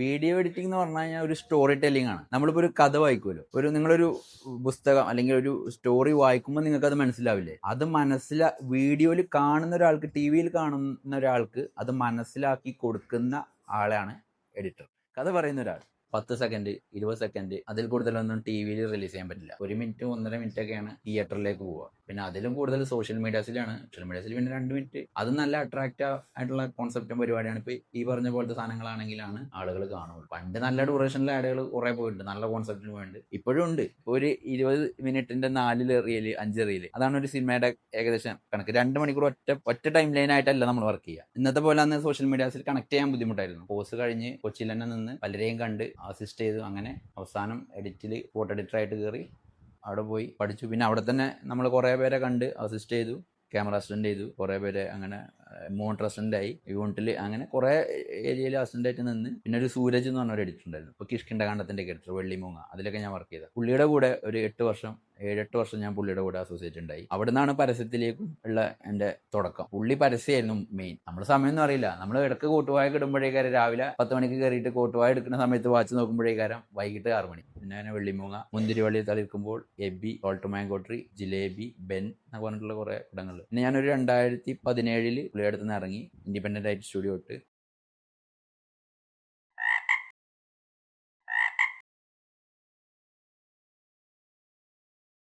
Video editing എന്ന് പറഞ്ഞു കഴിഞ്ഞാൽ ഒരു സ്റ്റോറി ടെല്ലിംഗ് ആണ്. നമ്മളിപ്പോൾ ഒരു കഥ വായിക്കുമല്ലോ, നിങ്ങളൊരു പുസ്തകം അല്ലെങ്കിൽ ഒരു സ്റ്റോറി വായിക്കുമ്പോൾ നിങ്ങൾക്ക് അത് മനസ്സിലാവില്ലേ? അത് വീഡിയോയിൽ കാണുന്ന ഒരാൾക്ക്, ടി വിയിൽ കാണുന്ന ഒരാൾക്ക് അത് മനസ്സിലാക്കി കൊടുക്കുന്ന ആളാണ് എഡിറ്റർ. കഥ പറയുന്ന ഒരാൾ 10 സെക്കൻഡ് 20 സെക്കൻഡ് അതിൽ കൂടുതലൊന്നും ടി വിയിൽ റിലീസ് ചെയ്യാൻ പറ്റില്ല. 1 മിനിറ്റ് 1.5 മിനിറ്റ് ഒക്കെയാണ് തിയേറ്ററിലേക്ക് പോവുക. പിന്നെ അതിലും കൂടുതൽ സോഷ്യൽ മീഡിയാസിലാണ്. സോഷ്യൽ മീഡിയാസിൽ പിന്നെ 2 മിനിറ്റ്. അത് നല്ല അട്രാക്റ്റീവ് ആയിട്ടുള്ള കോൺസെപ്റ്റും പരിപാടിയാണ്. ഇപ്പോൾ ഈ പറഞ്ഞ പോലത്തെ സാധനങ്ങളാണെങ്കിലാണ് ആളുകൾ കാണുള്ളൂ. പണ്ട് നല്ല ഡ്യൂറേഷനിലെ ആഡുകൾ കുറേ പോയിട്ടുണ്ട്, നല്ല കോൺസെപ്റ്റിന് വേണ്ടി. ഇപ്പോഴും ഉണ്ട്. ഒരു 20 മിനിറ്റിന്റെ 4 റീല് 5 റീല്, അതാണ് ഒരു സിനിമയുടെ ഏകദേശം കണക്ക്. 2 മണിക്കൂർ ഒറ്റ ടൈം ലൈൻ ആയിട്ടല്ല നമ്മൾ വർക്ക് ചെയ്യുക. ഇന്നത്തെ പോലെ അന്ന് സോഷ്യൽ മീഡിയാസിൽ കണക്ട് ചെയ്യാൻ ബുദ്ധിമുട്ടായിരുന്നു. കോഴ്സ് കഴിഞ്ഞ് കൊച്ചിയിൽ തന്നെ നിന്ന് പലരെയും കണ്ട് അസിസ്റ്റ് ചെയ്തു. അങ്ങനെ അവസാനം എഡിറ്റിൽ ഫോട്ടോ എഡിറ്ററായിട്ട് കയറി അവിടെ പോയി പഠിച്ചു. പിന്നെ അവിടെ തന്നെ നമ്മൾ കുറേ പേരെ കണ്ട് അസിസ്റ്റ് ചെയ്തു, ക്യാമറ അസിസ്റ്റൻ്റ് ചെയ്തു, കുറേ പേരെ അങ്ങനെ മോണിറ്റർ അസിസ്റ്റൻ്റായി, യൂണിറ്റിൽ അങ്ങനെ കുറേ ഏരിയയിൽ അസിസ്റ്റൻ്റായിട്ട് നിന്ന്. പിന്നെ ഒരു സൂരജ് എന്ന് പറഞ്ഞൊരു എഡിറ്റർ ഉണ്ടായിരുന്നു, ഇപ്പോൾ കിഷ്കിണ്ഠകാണ്ഡത്തിൻ്റെ എഡിറ്റർ, വെള്ളിമൂങ്ങ, അതിലൊക്കെ ഞാൻ വർക്ക് ചെയ്തത്. പുള്ളിയുടെ കൂടെ ഒരു 7-8 വർഷം ഞാൻ പുള്ളിയുടെ കൂടെ അസോസിയേറ്റ് ഉണ്ടായി. അവിടെ നിന്നാണ് പരസ്യത്തിലേക്കും ഉള്ള എൻ്റെ തുടക്കം. പുള്ളി പരസ്യമായിരുന്നു മെയിൻ. നമ്മൾ സമയമൊന്നും അറിയില്ല. നമ്മൾ ഇടയ്ക്ക് കോട്ടുവായ ഇടുമ്പോഴേക്കാരം രാവിലെ 10 മണിക്ക് കയറിയിട്ട് കോട്ടുവായ എടുക്കുന്ന സമയത്ത് വാച്ച് നോക്കുമ്പോഴേക്കാരം വൈകിട്ട് 6 മണി. പിന്നെ അങ്ങനെ Vellimoonga, Munthirivalli Thalirkkumbol, Aby, old mango tree, Jilebi, Ben എന്നൊക്കെ പറഞ്ഞിട്ടുള്ള കുറേ ഇടങ്ങളിൽ. പിന്നെ ഞാനൊരു 2017 പുള്ളിയുടെ അടുത്ത് നിന്ന് ഇറങ്ങി ഇൻഡിപെൻഡൻ്റ് ആയിട്ട് സ്റ്റുഡിയോ ഇട്ട്